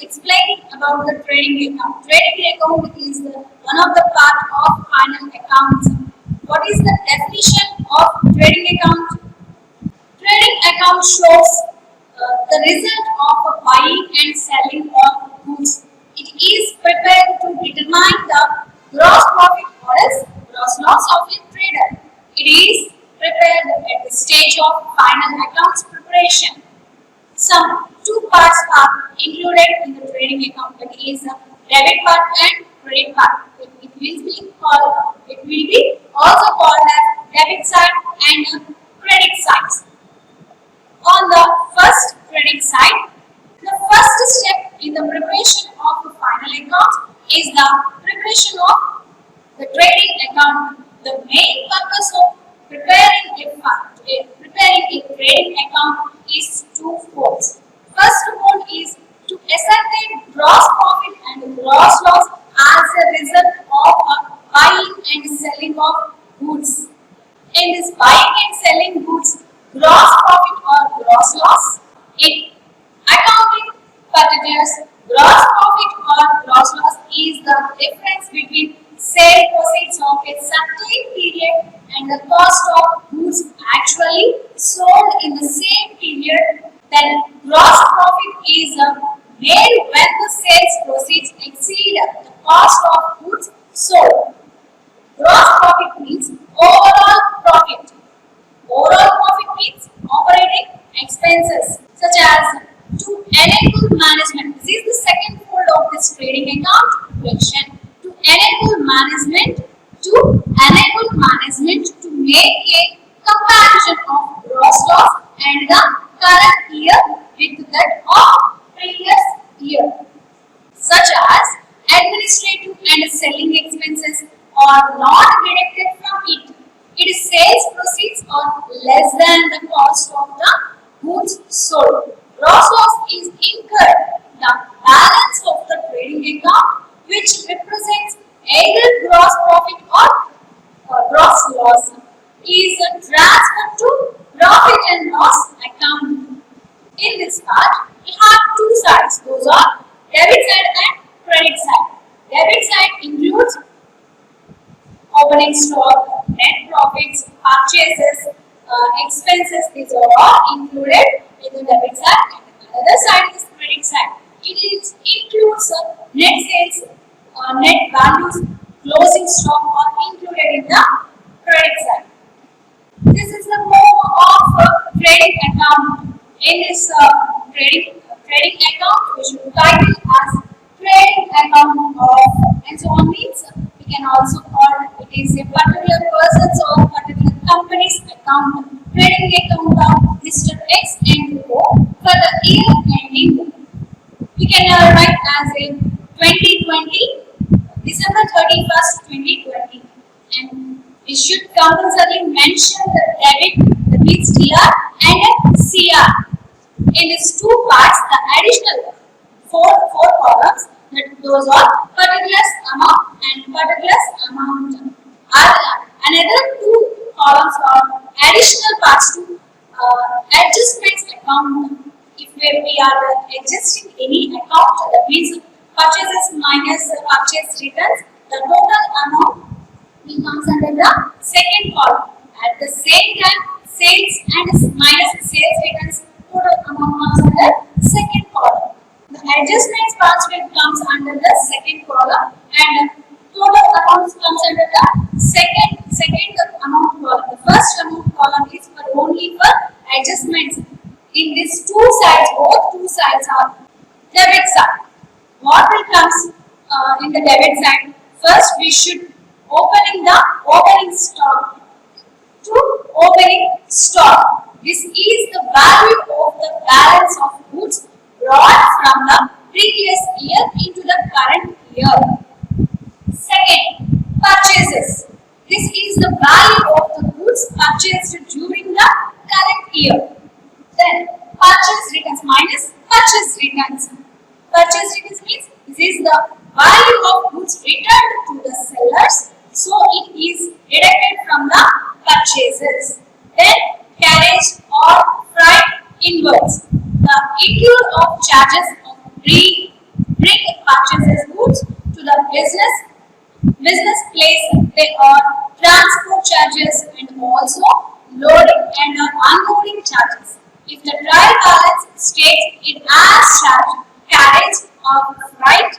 explaining about the trading account. Trading account is one of the part of final accounts. What is the definition of trading account? Trading account shows the result of a buying and selling of goods. It is prepared to determine the gross profit or else gross loss of a trader. It is prepared at the stage of final accounts preparation. Some two parts are included in the trading account, that is debit part and credit part. It will be also called as debit side and credit sides. On the first credit side, the first step in the preparation of the final account is the preparation of the trading account. The main purpose of preparing a trading account is twofold. First one is to ascertain gross profit and gross loss as a result of buying and selling of goods. In this buying and selling goods, gross profit or gross loss, in accounting particulars, gross profit or gross loss is the difference between sale proceeds of a certain period and the cost of goods actually sold in the same period. Then gross profit is made when the sales proceeds exceed the cost of goods sold. Gross profit means overall profit. Overall profit means operating expenses such as to enable management. This is the second fold of this trading account section. To enable management to make a comparison of gross loss and the current year with that of previous year, such as administrative and selling expenses are not deducted from it. Its sales proceeds are less than the cost of the goods sold. Gross loss is incurred. The balance of the trading account, which represents either gross profit or gross loss, is transferred to profit and loss account. In this part, we have two sides. Those are debit side and credit side. Debit side includes opening stock, net profits, purchases, expenses. These are all included in the debit side. And the other side is credit side. It includes net sales, net values, closing stock are included in the credit side. This is the form of trading account. In this trading account, we should title as trading account of, and so on means we can also call it is a particular person's or particular company's account. Trading account of Mr. X and O for the year ending. We can write as a 2020, December 31st, 2020, and we should compulsorily mention the debit, that means DR and CR. In these two parts, the additional four columns, that those are particulars amount and particulars amount. Another two columns are additional parts to adjustments account. If we are adjusting any account, that means purchases minus purchase returns, the total amount comes under the second column. At the same time, sales and minus sales returns, total amount comes under second column. The adjustments parts will comes under the second column, and total amount comes under the second amount column. The first amount column is for only for adjustments. In these two sides, both two sides are debit side. What will comes in the debit side? First, we should opening stock. To opening stock, this is the value of the balance of goods brought from the previous year into the current year. Second, purchases. This is the value of the goods purchased during the current year. Then, purchase returns minus purchase returns. Purchase returns means this is the value of goods returned to the sellers, so it is deducted from the purchases. Then, carriage or freight inwards. The include of charges of bring purchases goods to the business place. There are transport charges and also loading and unloading charges. If the trial balance states it as charge, carriage or freight,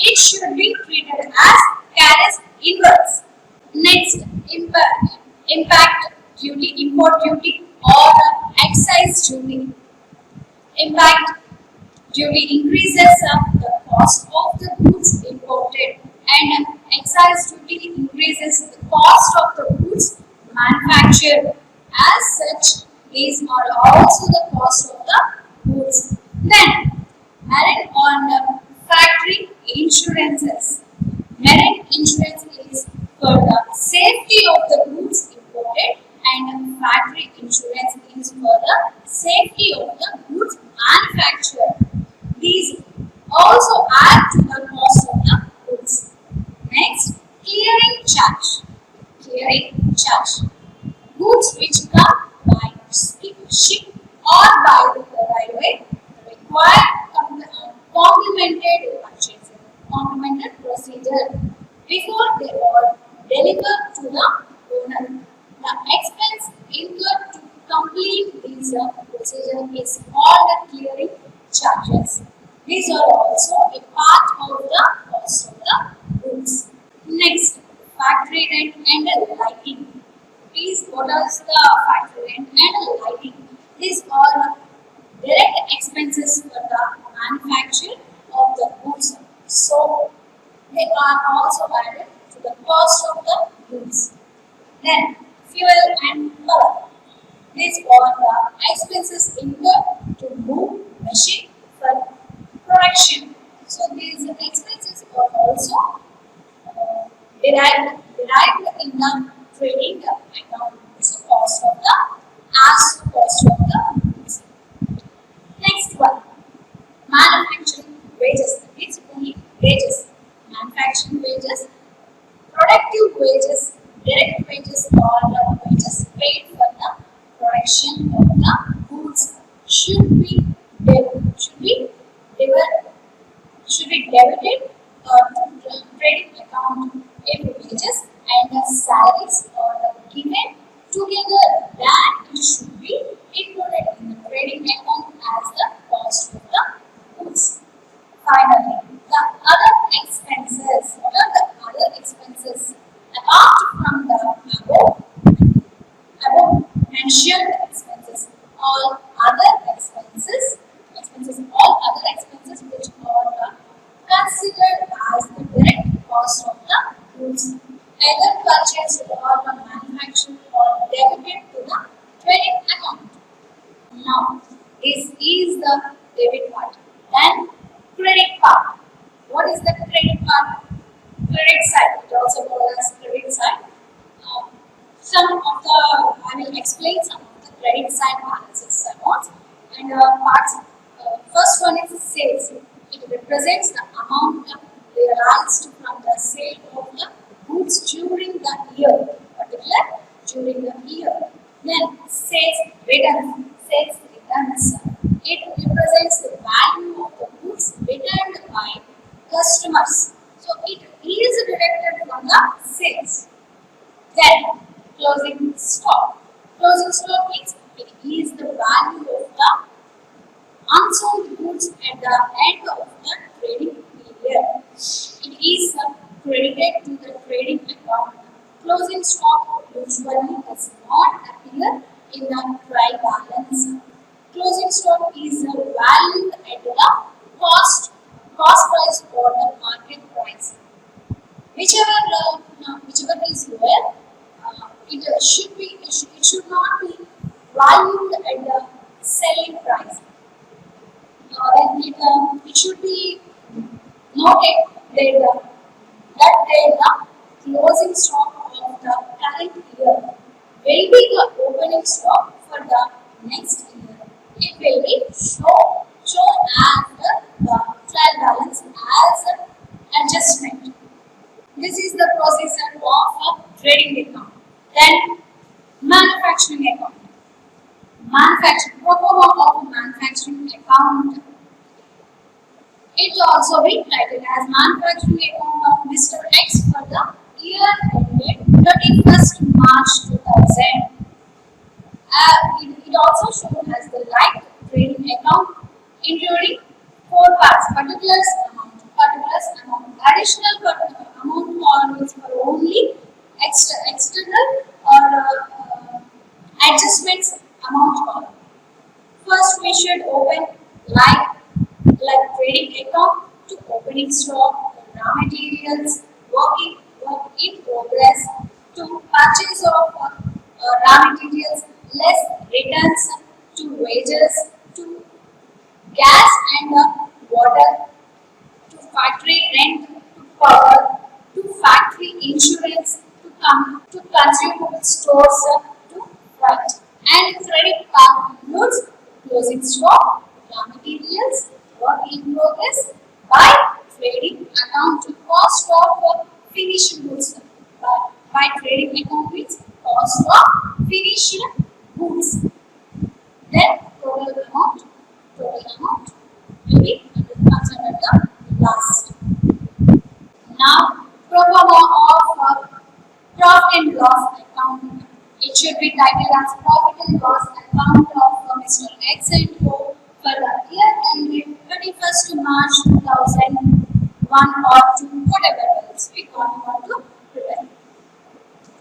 it should be treated as carriage inwards. Next, impact duty, import duty or excise duty. Impact duty increases the cost of the goods imported, and excise duty increases the cost of the goods manufactured. As such, these are also the cost of the goods. Then, marine on factory insurances. Marine insurance is for the safety of the goods imported, and factory insurance is for the safety of the goods manufactured. These also add to the cost of the goods. Next, clearing charge. Clearing charge. Goods which come by ship or by the railway require complemented procedure before they are delivered to the owner. The expense incurred to complete this procedure is called the clearing charges. These are also a part of the cost of the goods. Next, factory rent and lighting. Please, what is the factory rent and lighting? These are direct expenses for the manufacture of the goods. So, they are also added to the cost of the goods. Then, fuel and power. These are the expenses incurred to move machine for production. So, these expenses are also derived in the trading account. So, cost of the goods. Next one, manufacturing wages. It's only wages. Manufacturing wages, productive wages, direct wages, or the wages paid for the production of the goods should be debited to the trading account if wages and the salaries are given together, then it should be included in the trading account as the cost of the goods. Finally, the other expenses. What are the other expenses? Apart from the above mentioned expenses, all other expenses which are considered as the direct cost of the goods, either purchased or manufactured or debited to the trading account. Now, this is the debit part. Then, credit part. What is the credit part? Credit side. It also known as credit side. I will explain some of the credit side balances amounts and parts. First one is sales. It represents the amount realized from the sale of the goods during the year, particular during the year. Then sales returns. It represents the value of the goods returned by customers. So it is deducted from the sales. Then closing stock. Closing stock means it is the value of the unsold goods at the end of the trading period. It is credited to the trading account. Closing stock usually does not appear in the trial balance. Closing stock is valued at the cost price or the market price. Whichever is lower, it should not be valued at the selling price. It should be noted that the closing stock of the current year will be the opening stock for the next year. It will be shown as the trial balance as an adjustment. This is the procedure of a trading account. Then manufacturing account. Proforma of manufacturing account. It also be titled as manufacturing account of Mr. X for the year ended 31st March 2000. It also shown as the light trading account, including four parts: particulars amount, additional amount columns for only external or adjustments amount column. First, we should open like trading account to opening stock, raw materials, work in progress to purchase of raw materials, less returns to wages to gas and water to factory rent to power to factory insurance to come to consumable stores to freight. And credit card includes closing stock, raw materials, work in progress, by trading account to cost of finished goods. By trading account means cost of finished goods. Then total amount will be considered the last. Now, proforma of profit and loss account. It should be titled as profit and loss account of Mr. X and O for the year ended 31st March 2001 or 2, whatever else we want to prepare.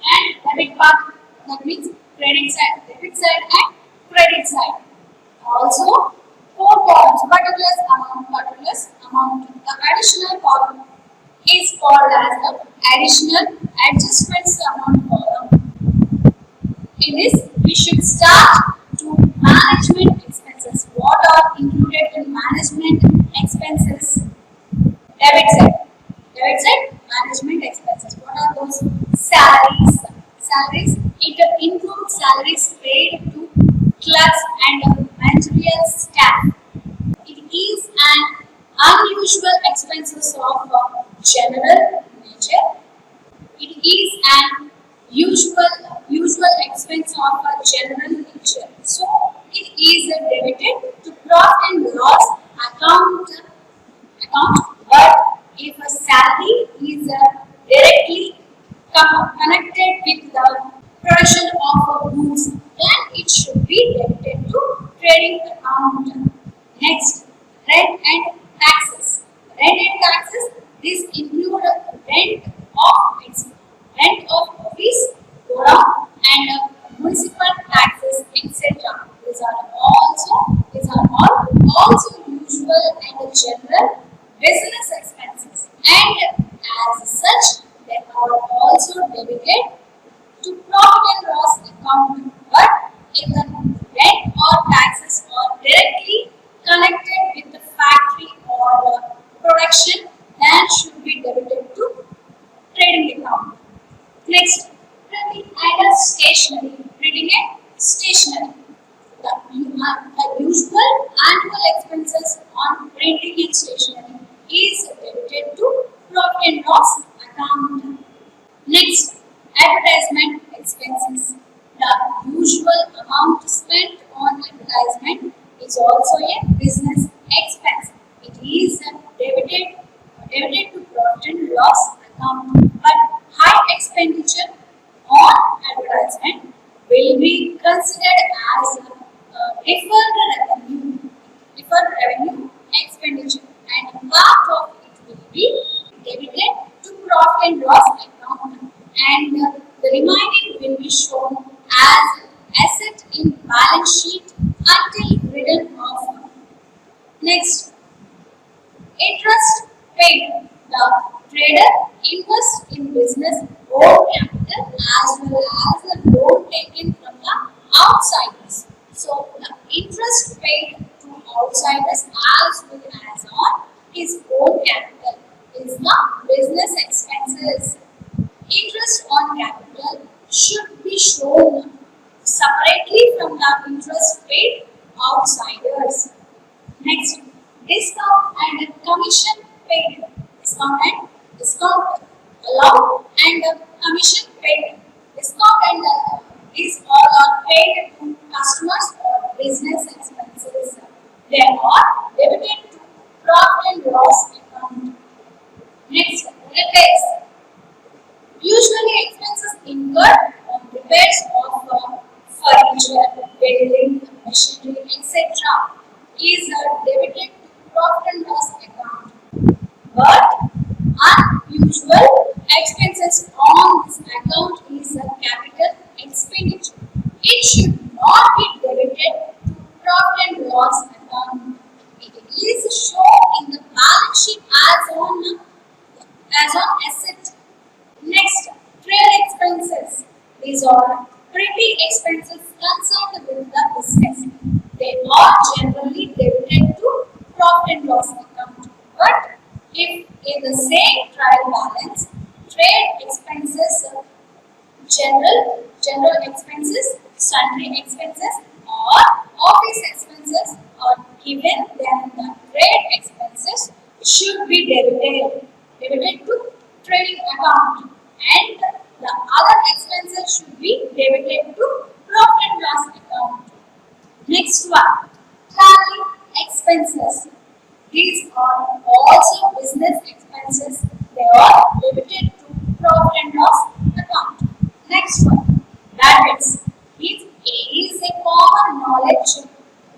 And debit part, that means credit side, debit side and credit side. Also, four columns, particulars amount. The additional column is called as the additional adjustments amount column. In this, we should start to management expenses. What are included in management expenses? Debit side. Debit side, management expenses. What are those? Salaries. Salaries, it includes salaries paid to clerks and managerial staff. It is an unusual expenses of general nature. It is an usual expense of a general nature. So it is debited to profit and loss account. But if a salary is directly connected with the production of goods, then it should be debited to trading account. Next, rent and taxes. Rent and taxes. This include rent of office, godown, and municipal taxes, etc. These are all also usual and general business expenses, and as such, they are also debited to profit and loss account. But if the rent or taxes are directly connected with the factory or production, then should be debited to trading account. Next, printing and stationery. Printing and stationery. The usual annual expenses on printing and stationery is debited to profit and loss account. Next, advertisement expenses. The usual amount spent on advertisement is also a business expense. It is debited to profit and loss account. But high expenditure on advertisement will be considered as deferred revenue expenditure, and part of it will be debited to profit and loss account, and the remaining will be shown as asset in balance sheet until written off. Next, interest paid. The trader invests in business own capital as well as the loan taken from the outsiders. So the interest paid to outsiders as well as on his own capital is the business expenses. Interest on capital should be shown separately from the interest paid outsiders. Next, discount and commission paid. Discount allowed and commission paid. Discount and these all are paid to customers or business expenses. They are debited to profit and loss is debited to profit and loss account. But unusual expenses on this account is a capital expenditure. It should not be debited to profit and loss account. It is shown in the balance sheet as on asset. Next, trade expenses. These are pretty expenses concerned with the business. They are generally debited to profit and loss account. But if in the same trial balance, trade expenses, general expenses, sundry expenses, or office expenses are given, then the trade expenses should be debited to trading account, and the other expenses should be debited to profit and loss account. Next one, traveling expenses. These are also business expenses. They are debited to profit and loss account. Next one, bad debts. It is a common knowledge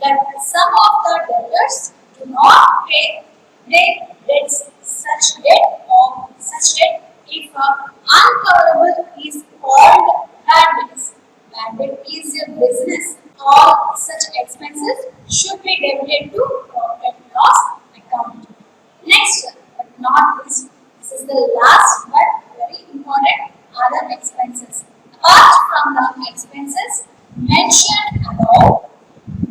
that some of the debtors do not pay their debts. Such debt, if uncoverable, is called bad debts. Bad debt is a business. All such expenses should be debited to profit and loss account. Next, but not least, this is the last but very important, other expenses. Apart from the expenses mentioned above,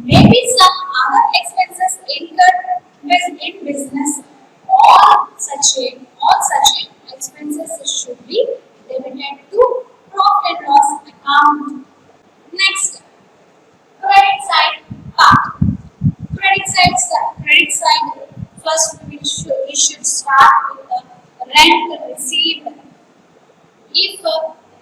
maybe some other expenses incurred in business. All such expenses should be debited to profit and loss account. Next, credit side part. Credit side. First, we should start with the rent received. If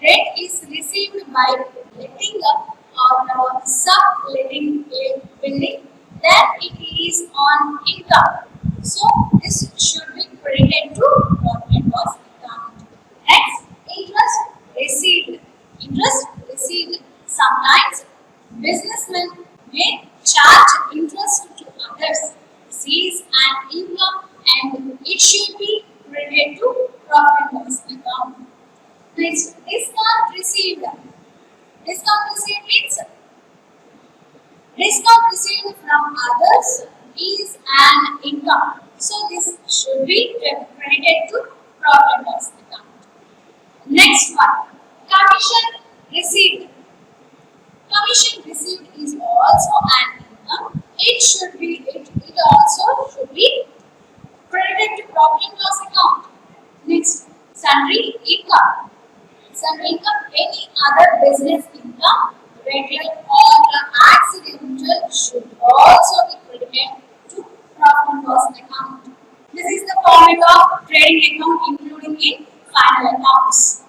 rent is received by letting up or subletting a building, then it is on income. So this should be credited to profit and loss account. Next, interest received. Interest received. Sometimes businessmen may charge interest to others. This is an income and it should be credited to profit and loss account. Next, discount received. Discount received means discount received from others is an income. So this should be credited to profit and loss account. Next one, commission received. Commission received is also an income. It also should be credited to profit and loss account. Next, sundry income. Sundry income, any other business income, regular or accidental, should also be credited to profit and loss account. This is the format of trading account including in final accounts.